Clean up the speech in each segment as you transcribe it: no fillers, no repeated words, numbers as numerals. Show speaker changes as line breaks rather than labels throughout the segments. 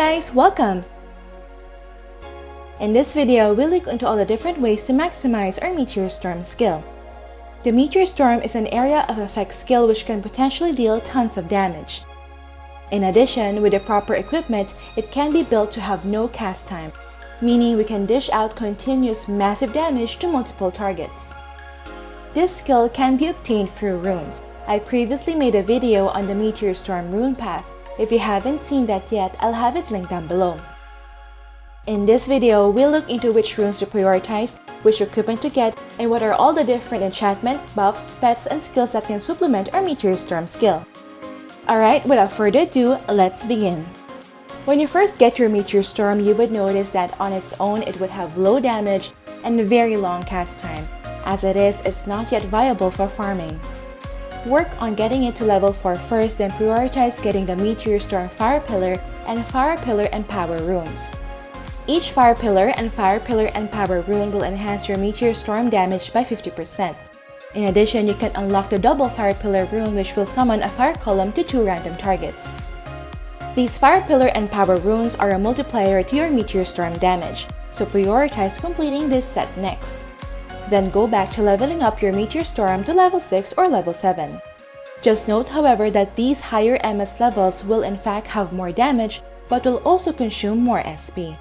guys, welcome! In this video, we'll look into all the different ways to maximize our Meteor Storm skill. The Meteor Storm is an area of effect skill which can potentially deal tons of damage. In addition, with the proper equipment, it can be built to have no cast time, meaning we can dish out continuous massive damage to multiple targets. This skill can be obtained through runes. I previously made a video on the Meteor Storm rune path. If you haven't seen that yet, I'll have it linked down below. In this video, we'll look into which runes to prioritize, which equipment to get, and what are all the different enchantment, buffs, pets, and skills that can supplement our Meteor Storm skill. Alright, without further ado, let's begin. When you first get your Meteor Storm, you would notice that on its own it would have low damage and a very long cast time. As it is, it's not yet viable for farming. Work on getting it to level 4 first, then prioritize getting the Meteor Storm Fire Pillar and Fire Pillar and Power runes. Each Fire Pillar and Power rune will enhance your Meteor Storm damage by 50%. In addition, you can unlock the double Fire Pillar rune which will summon a fire column to 2 random targets. These Fire Pillar and Power runes are a multiplier to your Meteor Storm damage, so prioritize completing this set next. Then go back to leveling up your Meteor Storm to level 6 or level 7. Just note, however, that these higher MS levels will in fact have more damage but will also consume more SP.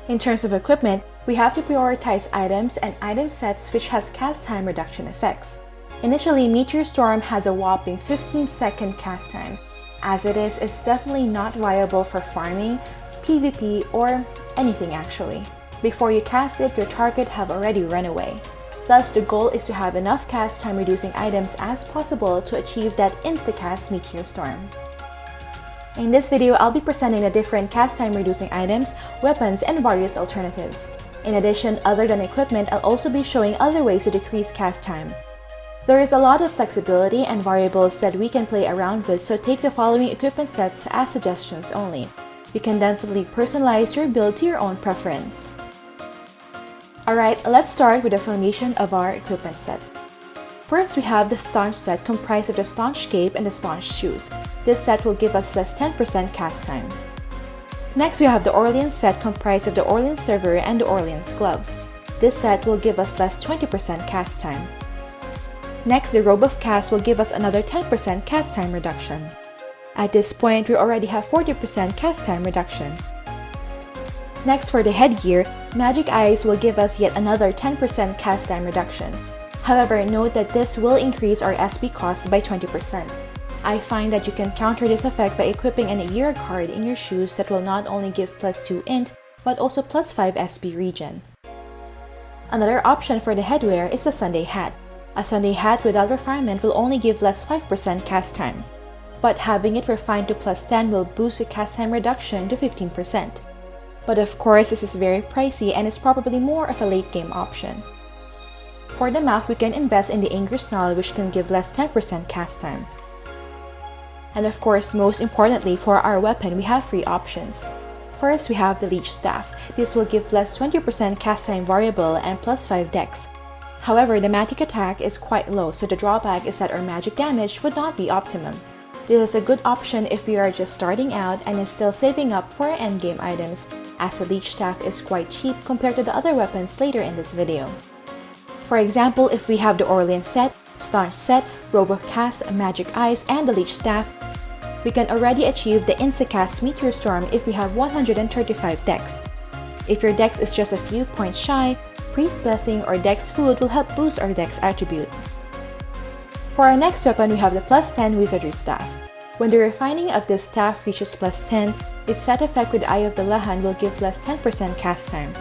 In terms of equipment, we have to prioritize items and item sets which has cast time reduction effects. Initially, Meteor Storm has a whopping 15-second cast time. As it is, it's definitely not viable for farming, PvP, or anything actually. Before you cast it, your target have already run away. Thus, the goal is to have enough cast time reducing items as possible to achieve that insta-cast Meteor Storm. In this video, I'll be presenting the different cast time reducing items, weapons, and various alternatives. In addition, other than equipment, I'll also be showing other ways to decrease cast time. There is a lot of flexibility and variables that we can play around with, so take the following equipment sets as suggestions only. You can definitely personalize your build to your own preference. Alright, let's start with the foundation of our equipment set. First, we have the Staunch set comprised of the Staunch Cape and the Staunch Shoes. This set will give us less 10% cast time. Next, we have the Orleans set comprised of the Orleans Server and the Orleans Gloves. This set will give us less 20% cast time. Next, the Robe of Cast will give us another 10% cast time reduction. At this point, we already have 40% cast time reduction. Next, for the headgear, Magic Eyes will give us yet another 10% cast time reduction. However, note that this will increase our SP cost by 20%. I find that you can counter this effect by equipping an Aira card in your shoes that will not only give +2 int, but also +5 SP regen. Another option for the headwear is the Sunday Hat. A Sunday Hat without refinement will only give less 5% cast time, but having it refined to +10 will boost the cast time reduction to 15%. But of course, this is very pricey and is probably more of a late game option. For the mouth, we can invest in the Angry Snarl which can give less 10% cast time. And of course, most importantly, for our weapon, we have 3 options. First, we have the Leech Staff. This will give less 20% cast time variable and +5 dex. However, the magic attack is quite low, so the drawback is that our magic damage would not be optimum. This is a good option if we are just starting out and is still saving up for our endgame items, as the Leech Staff is quite cheap compared to the other weapons later in this video. For example, if we have the Orleans set, Staunch set, Robe of Cast, Magic Eyes, and the Leech Staff, we can already achieve the insta-cast Meteor Storm if we have 135 dex. If your dex is just a few points shy, Priest Blessing or Dex Food will help boost our dex attribute. For our next weapon, we have the +10 Wizardry Staff. When the refining of this staff reaches +10, its side effect with Eye of the Lahan will give less 10% cast time.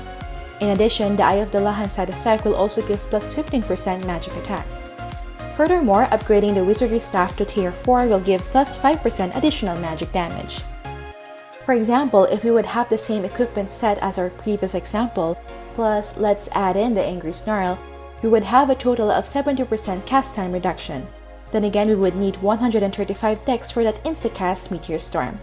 In addition, the Eye of the Lahan side effect will also give +15% magic attack. Furthermore, upgrading the Wizardry Staff to tier 4 will give +5% additional magic damage. For example, if we would have the same equipment set as our previous example, plus let's add in the Angry Snarl, we would have a total of 70% cast time reduction. Then again, we would need 135 dex for that insta-cast Meteor Storm.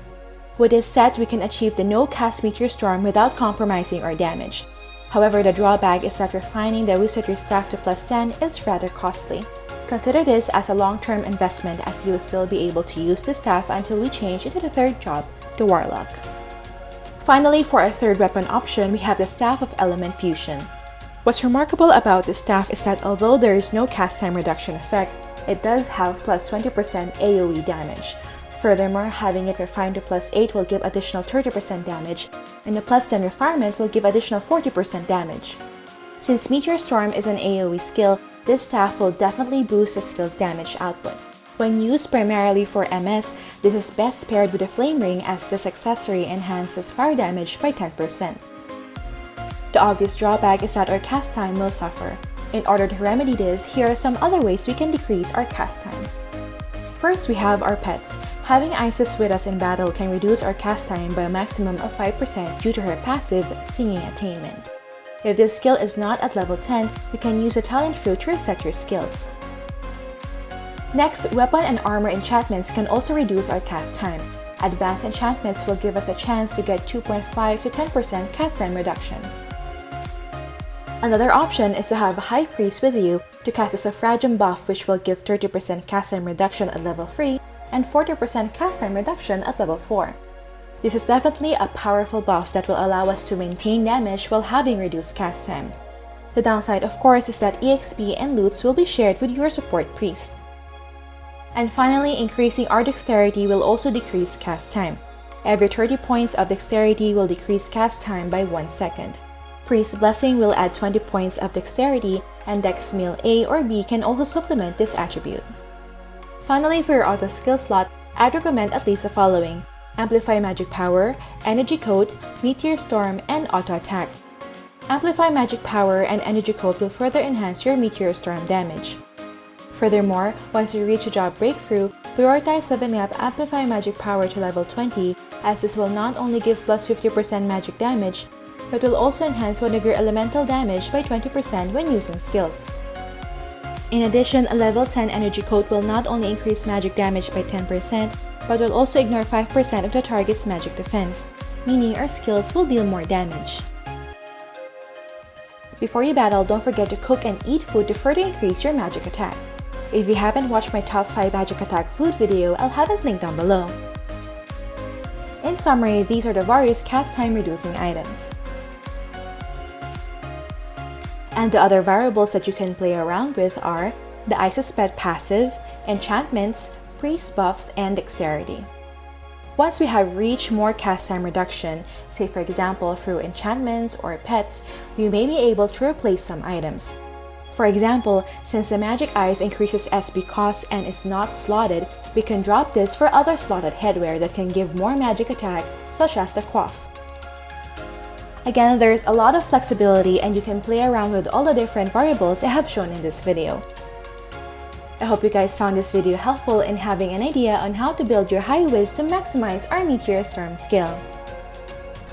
With this set, we can achieve the no-cast Meteor Storm without compromising our damage. However, the drawback is that refining the Wizardry Staff to +10 is rather costly. Consider this as a long-term investment, as you will still be able to use the staff until we change into the third job, the Warlock. Finally, for our third weapon option, we have the Staff of Element Fusion. What's remarkable about this staff is that although there is no cast time reduction effect, it does have plus 20% AoE damage. Furthermore, having it refined to plus 8 will give additional 30% damage, and the plus 10 refinement will give additional 40% damage. Since Meteor Storm is an AoE skill, this staff will definitely boost the skill's damage output. When used primarily for MS, this is best paired with a Flame Ring as this accessory enhances fire damage by 10%. The obvious drawback is that our cast time will suffer. In order to remedy this, here are some other ways we can decrease our cast time. First, we have our pets. Having Isis with us in battle can reduce our cast time by a maximum of 5% due to her passive Singing Attainment. If this skill is not at level 10, you can use a talent fruit to reset your skills. Next, weapon and armor enchantments can also reduce our cast time. Advanced enchantments will give us a chance to get 2.5 to 10% cast time reduction. Another option is to have a High Priest with you to cast a Suffragan buff, which will give 30% cast time reduction at level 3 and 40% cast time reduction at level 4. This is definitely a powerful buff that will allow us to maintain damage while having reduced cast time. The downside, of course, is that EXP and loots will be shared with your support priest. And finally, increasing our dexterity will also decrease cast time. Every 30 points of dexterity will decrease cast time by 1 second. Priest's Blessing will add 20 points of dexterity, and Dex Meal A or B can also supplement this attribute. Finally, for your auto skill slot, I'd recommend at least the following: Amplify Magic Power, Energy Coat, Meteor Storm, and Auto Attack. Amplify Magic Power and Energy Coat will further enhance your Meteor Storm damage. Furthermore, once you reach a job breakthrough, prioritize leveling up Amplify Magic Power to level 20, as this will not only give plus 50% magic damage, but will also enhance one of your elemental damage by 20% when using skills. In addition, a level 10 Energy Coat will not only increase magic damage by 10%, but will also ignore 5% of the target's magic defense, meaning our skills will deal more damage. Before you battle, don't forget to cook and eat food to further increase your magic attack. If you haven't watched my top 5 magic attack food video, I'll have it linked down below. In summary, these are the various cast time reducing items. And the other variables that you can play around with are the Isis Pet passive, enchantments, priest buffs, and dexterity. Once we have reached more cast time reduction, say for example through enchantments or pets, we may be able to replace some items. For example, since the Magic Eyes increases SB cost and is not slotted, we can drop this for other slotted headwear that can give more magic attack, such as the Coif. Again, there's a lot of flexibility and you can play around with all the different variables I have shown in this video. I hope you guys found this video helpful in having an idea on how to build your high whiz to maximize our Meteor Storm skill.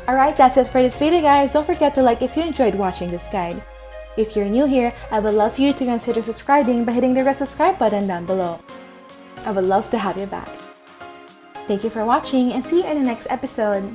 Alright, that's it for this video guys. Don't forget to like if you enjoyed watching this guide. If you're new here, I would love for you to consider subscribing by hitting the red subscribe button down below. I would love to have you back. Thank you for watching and see you in the next episode.